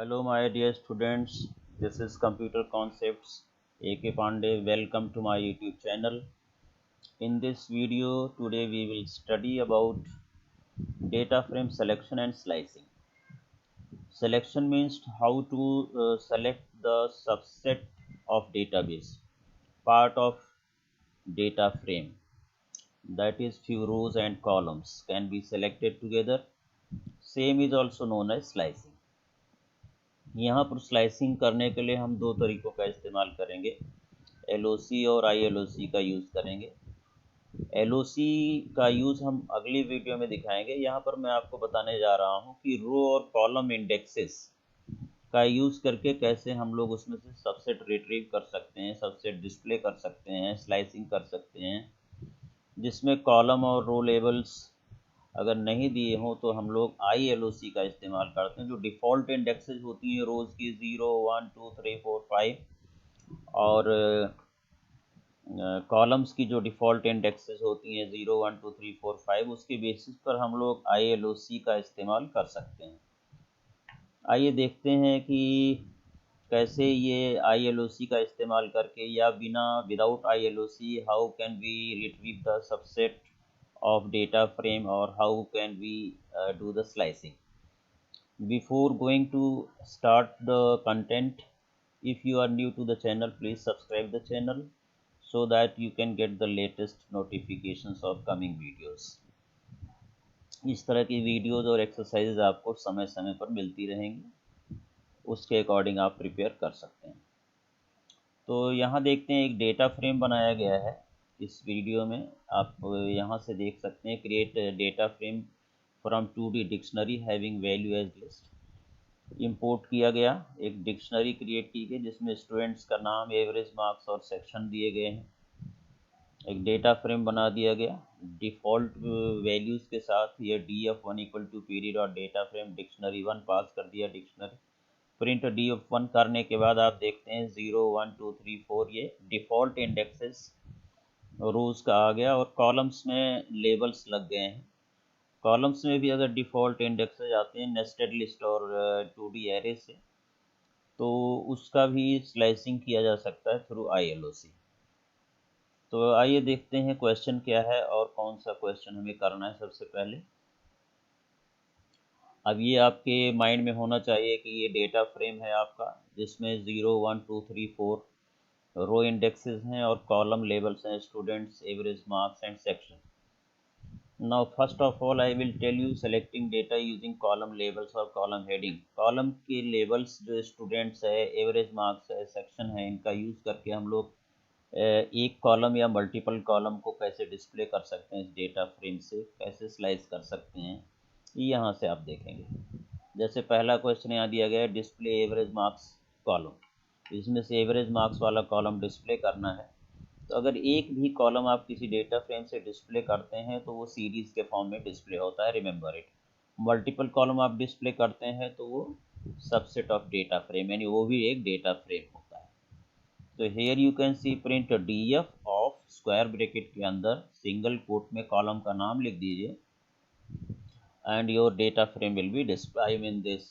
Hello my dear students, this is Computer Concepts A.K. Pandey. Welcome to my YouTube channel. In this video today we will study about data frame selection and slicing. Selection means how to select the subset of database, part of data frame, that is few rows and columns can be selected together. Same is also known as slicing. यहाँ पर slicing करने के लिए हम दो तरीकों का इस्तेमाल करेंगे, LOC और ILOC का यूज़ करेंगे। LOC का यूज़ हम अगली वीडियो में दिखाएंगे। यहाँ पर मैं आपको बताने जा रहा हूँ कि रो और कॉलम इंडेक्सेस का यूज़ करके कैसे हम लोग उसमें से सबसेट रिट्रीव कर सकते हैं, सबसेट डिस्प्ले कर सकते हैं, स्लाइसिंग कर सकते हैं, जिसमें कॉलम और रो लेबल्स अगर नहीं दिए हों तो हम लोग ILOC का इस्तेमाल करते हैं। जो डिफ़ॉल्ट इंडेक्सेस होती हैं रोज़ की 0, 1, 2, 3, 4, 5 और कॉलम्स की जो डिफ़ॉल्ट इंडेक्सेस होती हैं 0, 1, 2, 3, 4, 5, उसके बेसिस पर हम लोग ILOC का इस्तेमाल कर सकते हैं। आइए देखते हैं कि कैसे ये ILOC का इस्तेमाल करके या without ILOC how can we retrieve the subset of data frame or how can we do the slicing. Before going to start the content, if you are new to the channel, please subscribe the channel so that you can get the latest notifications of coming videos. इस तरह की videos और exercises आपको समय समय पर मिलती रहेंगी, उसके अकॉर्डिंग आप प्रिपेयर कर सकते हैं। तो यहाँ देखते हैं एक डेटा फ्रेम बनाया गया है। इस वीडियो में आप यहाँ से देख सकते हैं create data frame from 2D dictionary having value as list. Import किया गया, एक डिक्शनरी क्रिएट की गई जिसमें स्टूडेंट्स का नाम, एवरेज मार्क्स और सेक्शन दिए गए हैं। एक डेटा फ्रेम बना दिया गया डिफ़ॉल्ट वैल्यूज़ के साथ। ये DF1 इक्वल टू पीरियड और डेटा फ्रेम डिक्शनरी1 पास कर दिया। डिक्शनरी प्रिंट DF1 करने के बाद आप देखते हैं 0, 1, 2, 3, 4 ये डिफ़ॉल्ट इंडेक्सेस रोज़ का आ गया और कॉलम्स में लेबल्स लग गए हैं। कॉलम्स में भी अगर डिफ़ॉल्ट इंडेक्सेस आते हैं नेस्टेड लिस्ट और 2D एरे से, तो उसका भी स्लाइसिंग किया जा सकता है थ्रू ILOC। तो आइए देखते हैं क्वेश्चन क्या है और कौन सा क्वेश्चन हमें करना है। सबसे पहले अब ये आपके माइंड में होना चाहिए कि ये डेटा फ्रेम है आपका, जिसमें 0, 1, 2, 3, 4 रो इंडेक्सेस हैं और कॉलम लेबल्स हैं students, average marks and section. Now first of all I will tell you selecting data using column labels और कॉलम हेडिंग। कॉलम के लेबल्स जो स्टूडेंट्स है, एवरेज मार्क्स है, सेक्शन है, इनका यूज़ करके हम लोग एक कॉलम या मल्टीपल कॉलम को कैसे डिस्प्ले कर सकते हैं, इस डेटा फ्रेम से कैसे स्लाइस कर सकते हैं, यहाँ से आप देखेंगे। जैसे पहला क्वेश्चन यहाँ दिया गया है डिस्प्ले एवरेज मार्क्स कॉलम, इसमें से एवरेज मार्क्स वाला कॉलम डिस्प्ले करना है। तो अगर एक भी कॉलम आप किसी डेटा फ्रेम से डिस्प्ले करते हैं तो वो सीरीज़ के फॉर्म में डिस्प्ले होता है, रिमेंबर इट। मल्टीपल कॉलम आप डिस्प्ले करते हैं तो वो सबसेट ऑफ डेटा फ्रेम, यानी वो भी एक डेटा फ्रेम होता है। तो here you can see print DF of square bracket के अंदर सिंगल कोट में कॉलम का नाम लिख दीजिए and your data frame will be displayed. I mean this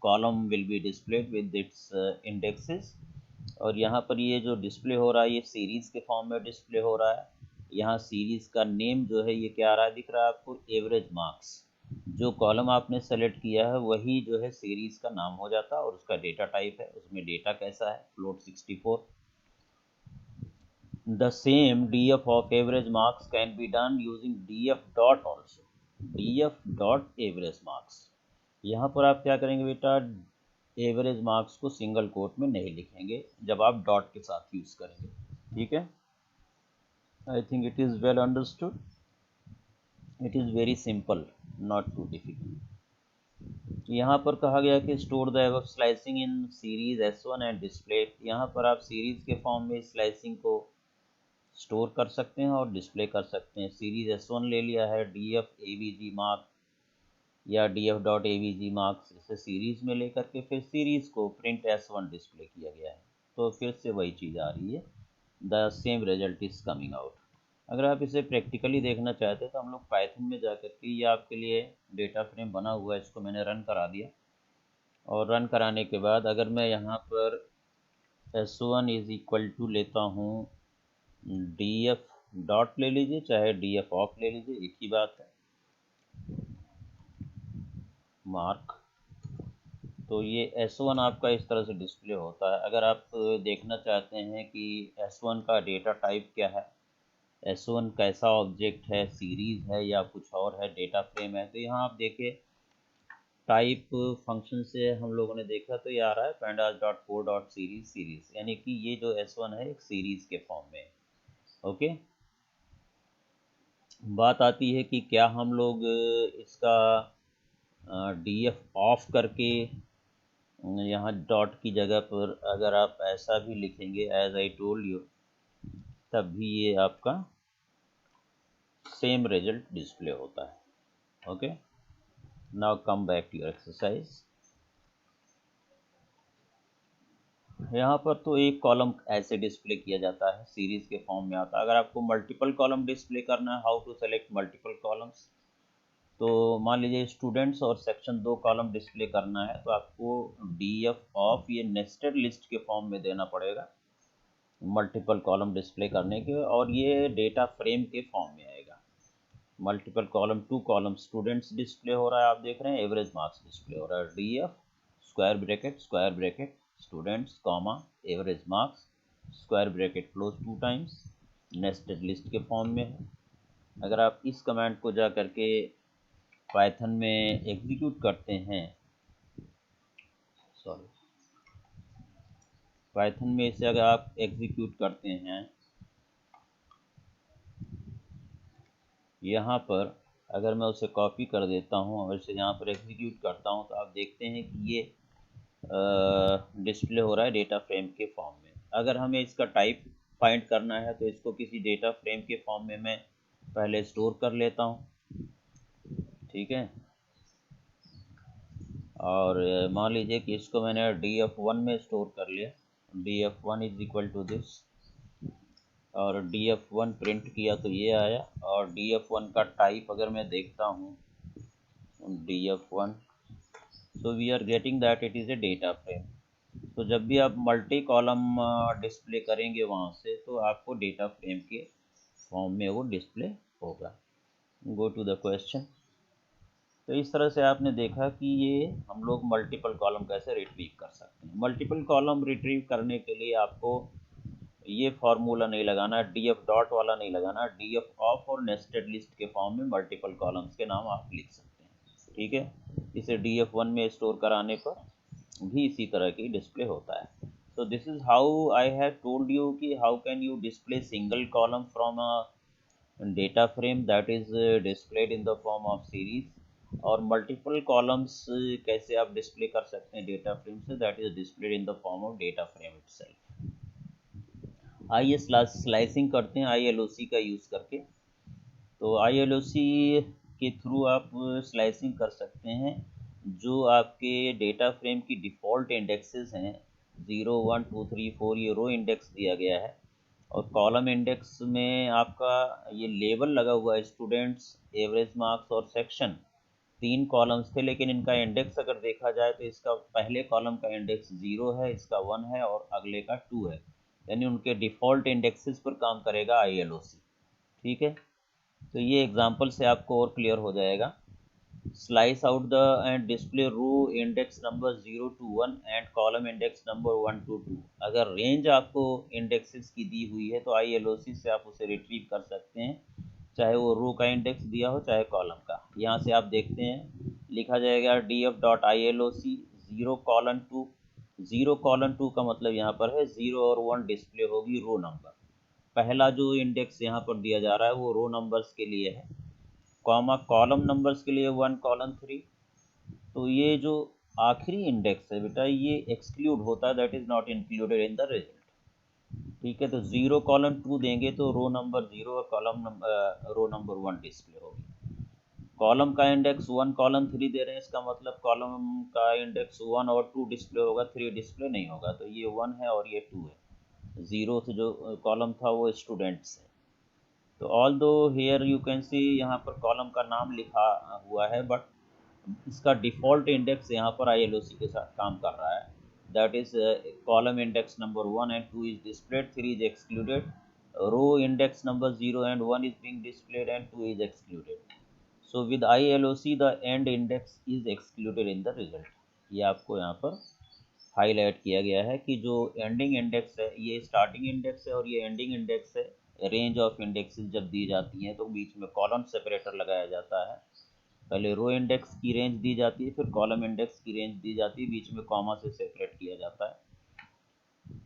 column will be displayed with its indexes। और यहाँ पर ये जो डिस्प्ले हो रहा है ये सीरीज़ के फॉर्म में डिस्प्ले हो रहा है। यहाँ सीरीज़ का नेम जो है ये क्या आ रहा है, दिख रहा है आपको, एवरेज मार्क्स। जो कॉलम आपने सेलेक्ट किया है वही जो है सीरीज़ का नाम हो जाता है और उसका डेटा टाइप है, उसमें डेटा कैसा है, float 64। The same DF of average marks can be done using DF dot also। DF dot average marks, यहाँ पर आप क्या करेंगे बेटा, एवरेज मार्क्स को सिंगल कोट में नहीं लिखेंगे जब आप डॉट के साथ यूज़ करेंगे। ठीक है, I think it is well understood. It is very simple, not too difficult. यहाँ पर कहा गया कि store the above slicing in series S1 and display. यहाँ पर आप सीरीज़ के फॉर्म में स्लाइसिंग को स्टोर कर सकते हैं और डिस्प्ले कर सकते हैं। सीरीज S1 ले लिया है, DF AVG मार्क या DF डॉट AVG मार्क्स, इसे सीरीज़ में लेकर के फिर सीरीज़ को प्रिंट S1 डिस्प्ले किया गया है। तो फिर से वही चीज़ आ रही है, the same result is coming out. अगर आप इसे प्रैक्टिकली देखना चाहते हैं तो हम लोग पाइथन में जा कर के, ये आपके लिए डेटा फ्रेम बना हुआ है, इसको मैंने रन करा दिया। और रन कराने के बाद अगर मैं यहाँ पर S1 इज इक्वल टू लेता हूँ DF डॉट ले लीजिए चाहे DF ऑफ ले लीजिए, एक ही बात है, मार्क, तो ये S1 आपका इस तरह से डिस्प्ले होता है। अगर आप देखना चाहते हैं कि S1 का डेटा टाइप क्या है, S1 कैसा ऑब्जेक्ट है, सीरीज है या कुछ और है, डेटा फ्रेम है, तो यहाँ आप देखिए टाइप फंक्शन से हम लोगों ने देखा तो ये आ रहा है pandas dot four dot series series, यानी कि ये जो S1 है एक सीरीज के फॉर्म में है। ओके, बात आती है कि क्या हम लोग इसका DF ऑफ करके यहाँ डॉट की जगह पर अगर आप ऐसा भी लिखेंगे एज आई टोल्ड यू, तब भी ये आपका सेम रिजल्ट डिस्प्ले होता है। Okay, now come back to your exercise. यहाँ पर तो एक कॉलम ऐसे डिस्प्ले किया जाता है, सीरीज के फॉर्म में आता है। अगर आपको मल्टीपल कॉलम डिस्प्ले करना है, how to select multiple columns, तो मान लीजिए स्टूडेंट्स और सेक्शन 2 कॉलम डिस्प्ले करना है तो आपको DF ऑफ ये नेस्टेड लिस्ट के फॉर्म में देना पड़ेगा मल्टीपल कॉलम डिस्प्ले करने के, और ये डेटा फ्रेम के फॉर्म में आएगा। Multiple column 2 column students display हो रहा है, आप देख रहे हैं एवरेज मार्क्स डिस्प्ले हो रहा है, DF square bracket students comma average marks square bracket close 2 times, nested list के फॉर्म में है। अगर आप इस कमांड को जा करके पाइथन में एग्जीक्यूट करते हैं, सॉरी, पाइथन में इसे अगर आप एग्जीक्यूट करते हैं, यहाँ पर अगर मैं उसे कॉपी कर देता हूँ और इसे यहाँ पर एग्जीक्यूट करता हूँ, तो आप देखते हैं कि ये डिस्प्ले हो रहा है डेटा फ्रेम के फॉर्म में। अगर हमें इसका टाइप फाइंड करना है तो इसको किसी डेटा फ्रेम के फॉर्म में मैं पहले स्टोर कर लेता हूँ, ठीक है, और मान लीजिए कि इसको मैंने DF1 में स्टोर कर लिया, DF1 is equal to this, और DF1 प्रिंट किया तो ये आया, और DF1 का टाइप अगर मैं देखता हूँ DF1, so we are getting that it is a data frame। तो जब भी आप मल्टी कॉलम डिस्प्ले करेंगे वहाँ से, तो आपको डेटा फ्रेम के फॉर्म में वो डिस्प्ले होगा। Go to the question. तो इस तरह से आपने देखा कि ये हम लोग मल्टीपल कॉलम कैसे रिट्रीव कर सकते हैं। मल्टीपल कॉलम रिट्रीव करने के लिए आपको ये फार्मूला नहीं लगाना, DF डॉट वाला नहीं लगाना, DF ऑफ और नेस्टेड लिस्ट के फॉर्म में मल्टीपल कॉलम्स के नाम आप लिख सकते हैं, ठीक है। इसे DF1 में स्टोर कराने पर भी इसी तरह की डिस्प्ले होता है। So this is how I have told you कि how can you display single column from a data frame that is displayed in the form of series, और मल्टीपल कॉलम्स कैसे आप डिस्प्ले कर सकते हैं डेटा फ्रेम से, that is displayed in the form of data frame itself. आइए slicing करते हैं ILOC का यूज़ करके। तो ILOC के थ्रू आप स्लाइसिंग कर सकते हैं। जो आपके डेटा फ्रेम की डिफ़ॉल्ट इंडेक्सेस हैं 0 1 2 3 4, ये रो इंडेक्स दिया गया है, और कॉलम इंडेक्स में आपका ये लेबल लगा हुआ है स्टूडेंट्स, एवरेज मार्क्स और सेक्शन, 3 कॉलम्स थे, लेकिन इनका इंडेक्स अगर देखा जाए तो इसका पहले कॉलम का इंडेक्स 0 है, इसका 1 है और अगले का 2 है, यानी उनके डिफ़ॉल्ट इंडेक्सेस पर काम करेगा ILOC, ठीक है। तो ये एग्जांपल से आपको और क्लियर हो जाएगा। Slice out the end display row index number 0 to 1 and column index number 1 to 2। अगर रेंज आपको इंडेक्सेस की दी हुई है तो ILOC से आप उसे रिट्रीव कर सकते हैं, चाहे वो रो का इंडेक्स दिया हो चाहे कॉलम का। यहाँ से आप देखते हैं लिखा जाएगा DF डॉट ILOC 0:2। 0:2 का मतलब यहाँ पर है 0 और 1 डिस्प्ले होगी रो नंबर। पहला जो इंडेक्स यहाँ पर दिया जा रहा है वो रो नंबर्स के लिए है, कॉमा कॉलम नंबर्स के लिए 1 कॉलम 3। तो ये जो आखिरी इंडेक्स है बेटा ये एक्सक्लूड होता है, that is not included in the result, ठीक है। तो 0:2 देंगे तो रो नंबर 0 और column number row number 1 display होगी। कॉलम का इंडेक्स 1 कॉलम 3 दे रहे हैं, इसका मतलब कॉलम का इंडेक्स 1 और 2 डिस्प्ले होगा, 3 डिस्प्ले नहीं होगा। तो ये 1 है और ये 2 है, 0 से जो कॉलम था वो स्टूडेंट्स है। तो ऑल दो हेयर यू कैन सी यहाँ पर कॉलम का नाम लिखा हुआ है, बट इसका डिफ़ॉल्ट इंडेक्स यहाँ पर ILOC के साथ काम कर रहा है, that is column index number 1 and 2 is displayed, 3 is excluded, row index number 0 and 1 is being displayed and 2 is excluded. So with ILOC the end index is excluded in the result. ये आपको यहाँ पर highlight किया गया है कि जो ending index है, ये स्टार्टिंग इंडेक्स है और ये एंडिंग इंडेक्स है। रेंज ऑफ इंडेक्सेस जब दी जाती हैं तो बीच में कॉलम सेपरेटर लगाया जाता है। पहले रो इंडेक्स की रेंज दी जाती है, फिर कॉलम इंडेक्स की रेंज दी जाती है, बीच में कॉमा से सेपरेट किया जाता है।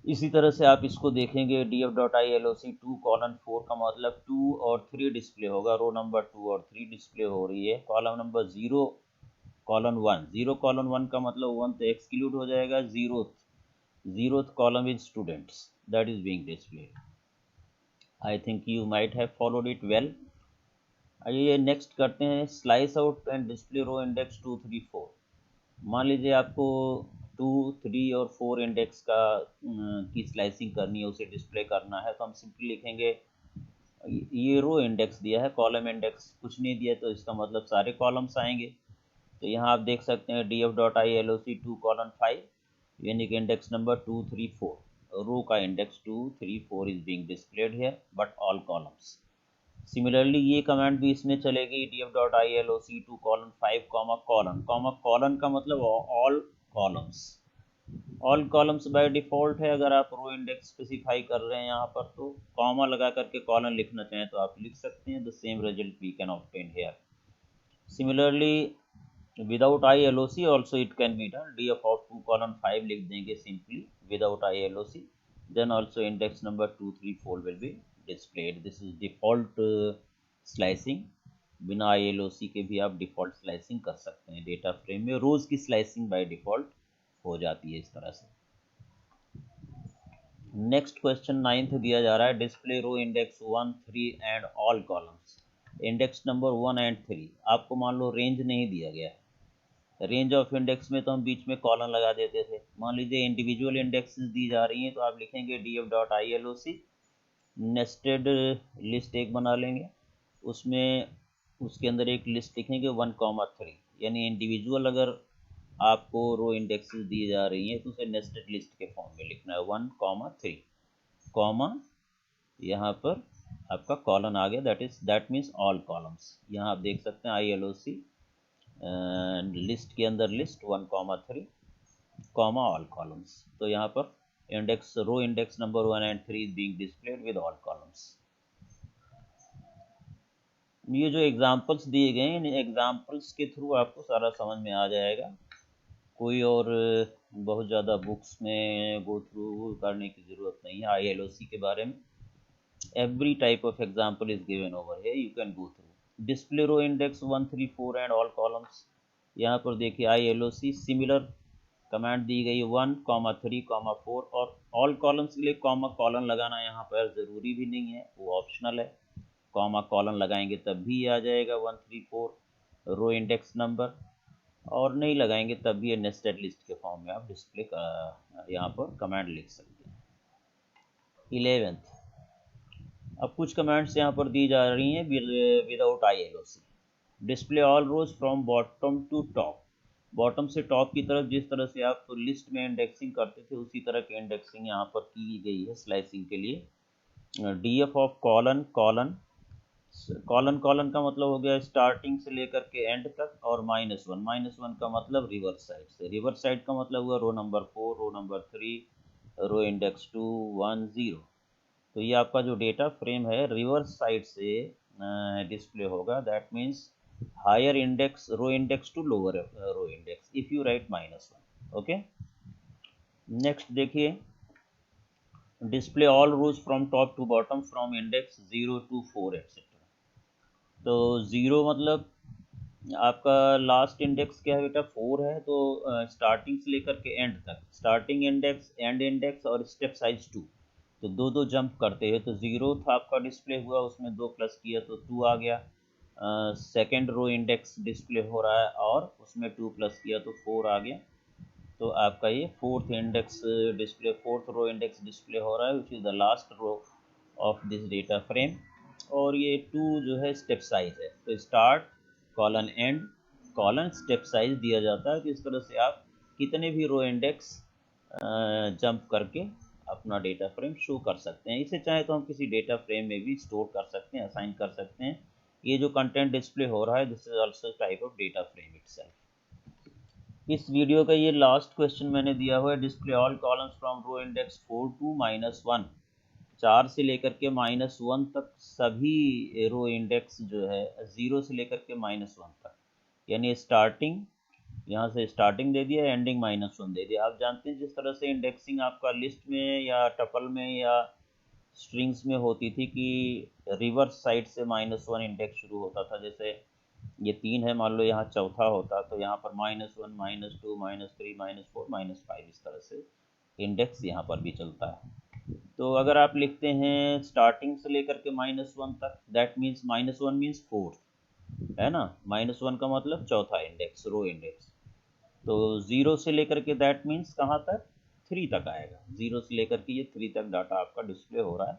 इसी तरह से आप इसको देखेंगे df.ILOC 2:4 का मतलब 2 और 3 डिस्प्ले होगा, रो नंबर 2 और 3 डिस्प्ले हो रही है। कॉलम नंबर 0 कॉलन 1, 0 कॉलन 1 का मतलब 1 तो एक्सक्लूड हो जाएगा, zeroth column is students that is being displayed. I think you might have followed it well. आइए नेक्स्ट करते हैं, slice out and display row index 2, 3, 4। मान लीजिए आपको 2, 3 और 4 इंडेक्स का की स्लाइसिंग करनी है, उसे डिस्प्ले करना है, तो हम सिंपली लिखेंगे, ये रो इंडेक्स दिया है, कॉलम इंडेक्स कुछ नहीं दिया, तो इसका मतलब सारे कॉलम्स आएंगे। तो यहाँ आप देख सकते हैं df.ILOC 2:5 यानी कि इंडेक्स नंबर 2, 3, 4, रो का index 2, 3, 4 is being displayed here but all columns. Similarly ये कमांड भी इसमें चलेगी, df.ILOC 2:5 कॉलन का मतलब all columns. All columns by default है, अगर आप रो इंडेक्स स्पेसिफाई कर रहे हैं यहाँ पर तो कॉमा लगा करके कॉलन लिखना चाहें तो आप लिख सकते हैं। The same result we can obtain here. Similarly without ILOC also it can be done, df of 2:5 लिख देंगे simply without ILOC, then also index number 2, 3, 4 will be displayed. This is default slicing। बिना ILOC के भी आप default slicing कर सकते हैं। Data frame में रोज़ की स्लाइसिंग बाय डिफ़ॉल्ट हो जाती है इस तरह से। नेक्स्ट क्वेश्चन 9th दिया जा रहा है, display row index 1, 3 and all columns. Index number 1 and 3, आपको मान लो रेंज नहीं दिया गया है। रेंज ऑफ इंडेक्स में तो हम बीच में कॉलन लगा देते थे। मान लीजिए इंडिविजुअल इंडेक्सेस दी जा रही हैं, तो आप लिखेंगे df.ILOC नेस्टेड लिस्ट एक बना लेंगे, उसमें उसके अंदर एक लिस्ट लिखेंगे 1,3, यानी इंडिविजुअल अगर आपको रो इंडेक्सेस दी जा रही हैं तो उसे नेस्टेड लिस्ट के फॉर्म में लिखना है 1,3 कॉमा, यहाँ पर आपका कॉलन आ गया, दैट मीन्स ऑल कॉलम्स। यहाँ आप देख सकते हैं ILOC लिस्ट के अंदर लिस्ट 1,3 कॉमा ऑल कॉलम्स। तो यहाँ पर index row index number 1 and 3 is being displayed with all columns. ये जो एग्जांपल्स दिए गए हैं, इन एग्जांपल्स के थ्रू आपको सारा समझ में आ जाएगा। कोई और बहुत ज़्यादा बुक्स में गो थ्रू करने की ज़रूरत नहीं है ILOC के बारे में। Every type of example is given over here, you can go through. Display row index 1, 3, 4 and all columns. यहाँ पर देखिए ILOC सिमिलर कमांड दी गई 1, 3, 4 और ऑल कॉलम्स के लिए कॉमा कॉलन लगाना यहाँ पर ज़रूरी भी नहीं है, वो ऑप्शनल है। कॉमा कॉलन लगाएंगे तब भी आ जाएगा 1, 3, 4 रो इंडेक्स नंबर, और नहीं लगाएंगे तब भी ये नेस्टेड लिस्ट के फॉर्म में आप डिस्प्ले यहाँ पर कमांड लिख सकते हैं। 11th, अब कुछ कमांड्स यहाँ पर दी जा रही हैं without ILOC। Display all rows from bottom to top, bottom से टॉप की तरफ जिस तरह से आप लिस्ट में इंडेक्सिंग करते थे उसी तरह की इंडेक्सिंग यहाँ पर की गई है स्लाइसिंग के लिए। df ऑफ कॉलन कॉलन का मतलब हो गया स्टार्टिंग से लेकर के एंड तक, और -1 का मतलब रिवर्स साइड से। रिवर्स साइड का मतलब हुआ row number 4, row number 3, row index 2, 1, 0। तो ये आपका जो डेटा फ्रेम है रिवर्स साइड से डिस्प्ले होगा, that means higher index row index to lower row index if you write -1। Okay, next देखिए, display all rows from top to bottom from index 0 to 4 etcetera. तो 0 मतलब आपका last index क्या है बेटा, 4 है, तो स्टार्टिंग से लेकर के एंड तक, स्टार्टिंग इंडेक्स, एंड इंडेक्स और स्टेप साइज 2, तो दो जंप करते हैं। तो 0 था आपका डिस्प्ले हुआ, उसमें 2 प्लस किया तो 2 आ गया। सेकेंड रो इंडेक्स डिस्प्ले हो रहा है और उसमें 2 प्लस किया तो 4 आ गया। तो आपका ये fourth index display, fourth row index display हो रहा है, which is the last row of this data frame. और ये 2 जो है स्टेप साइज है, तो start colon end column step size दिया जाता है। तो इस तरह से आप कितने भी रो इंडेक्स जंप करके अपना डेटा फ्रेम शो कर सकते हैं। इसे चाहे तो हम किसी डेटा फ्रेम में भी स्टोर कर सकते हैं, असाइन कर सकते हैं। ये जो कंटेंट डिस्प्ले हो रहा है this is also type of data frame itself. इस वीडियो का ये लास्ट क्वेश्चन मैंने दिया हुआ है, display all columns from row index 4 to -1, 4 से लेकर के -1 तक सभी रो इंडेक्स जो है 0 से लेकर के -1 तक, यानी स्टार्टिंग यहाँ से स्टार्टिंग दे दिया, एंडिंग -1 दे दिया। आप जानते हैं जिस तरह से इंडेक्सिंग आपका लिस्ट में या टपल में या स्ट्रिंग्स में होती थी कि रिवर्स साइड से -1 इंडेक्स शुरू होता था। जैसे ये 3 है, मान लो यहाँ चौथा होता तो यहाँ पर -1 -2 -3 -4 -5 इस तरह से इंडेक्स यहाँ पर भी चलता है। तो अगर आप लिखते हैं स्टार्टिंग से लेकर के -1 तक, दैट मीन्स -1 मीन्स 4, है ना। -1 का मतलब चौथा इंडेक्स, रो इंडेक्स। तो 0 से लेकर के दैट मीन्स कहाँ तक, 3 तक आएगा। 0 से लेकर के ये 3 तक डाटा आपका डिस्प्ले हो रहा है।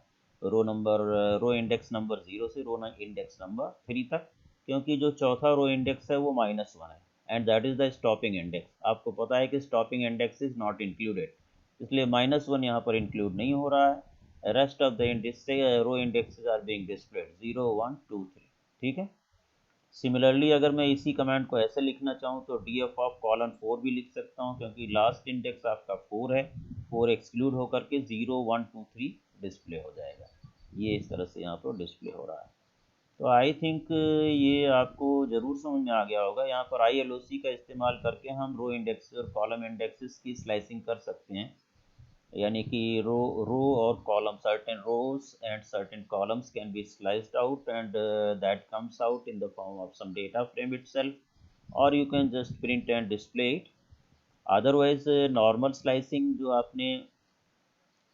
रो इंडेक्स नंबर 0 से रो इंडेक्स नंबर 3 तक, क्योंकि जो चौथा रो इंडेक्स है वो -1 है and that is the stopping index. आपको पता है कि stopping index is not included, इसलिए -1 यहाँ पर इंक्लूड नहीं हो रहा है। Rest of the index row indexes are being displayed 0 1 2 3, ठीक है। सिमिलरली अगर मैं इसी कमांड को ऐसे लिखना चाहूँ तो df ऑफ कॉलन 4 भी लिख सकता हूँ, क्योंकि लास्ट इंडेक्स आपका 4 है, 4 एक्सक्लूड होकर के 0 1 2 3 डिस्प्ले हो जाएगा। ये इस तरह से यहाँ पर डिस्प्ले हो रहा है। तो आई थिंक ये आपको ज़रूर समझ में आ गया होगा। यहाँ पर ILOC का इस्तेमाल करके हम रो इंडेक्सेस और कॉलम इंडेक्सेस की स्लाइसिंग कर सकते हैं, यानी कि रो और column, certain rows and certain columns can be sliced out and that comes out in the form of some data frame itself, और you can just print and display it. Otherwise normal slicing जो आपने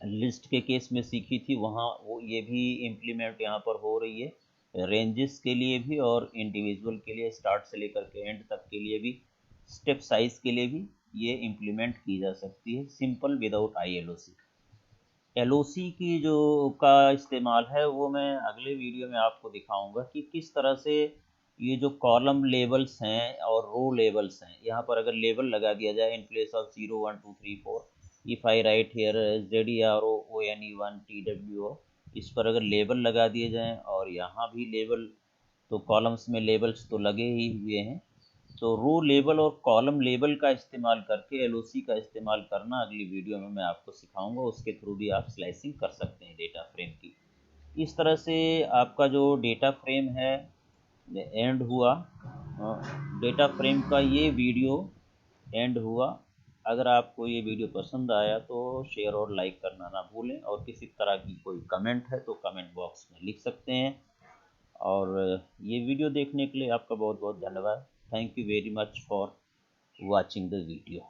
list के case में सीखी थी वहाँ वो ये भी इम्प्लीमेंट यहाँ पर हो रही है, रेंजेस के लिए भी और इंडिविजुअल के लिए, स्टार्ट से लेकर के एंड तक के लिए भी, स्टेप साइज के लिए भी ये इम्प्लीमेंट की जा सकती है, सिंपल विदाउट ILOC। LOC की जो का इस्तेमाल है वो मैं अगले वीडियो में आपको दिखाऊंगा कि किस तरह से ये जो कॉलम लेबल्स हैं और रो लेबल्स हैं, यहाँ पर अगर लेबल लगा दिया जाए in place of 0 1 2 3 4, if I right here ZEROONE1 TWO, इस पर अगर लेबल लगा दिए जाएं और यहाँ भी लेबल, तो कॉलम्स में लेबल्स तो लगे ही हुए हैं। तो रो लेबल और कॉलम लेबल का इस्तेमाल करके LOC का इस्तेमाल करना अगली वीडियो में मैं आपको सिखाऊंगा। उसके थ्रू भी आप स्लाइसिंग कर सकते हैं डेटा फ्रेम की। इस तरह से आपका जो डेटा फ्रेम है एंड हुआ, डेटा फ्रेम का ये वीडियो एंड हुआ। अगर आपको ये वीडियो पसंद आया तो शेयर और लाइक करना ना भूलें, और किसी तरह की कोई कमेंट है तो कमेंट बॉक्स में लिख सकते हैं। और ये वीडियो देखने के लिए आपका बहुत बहुत धन्यवाद। Thank you very much for watching the video।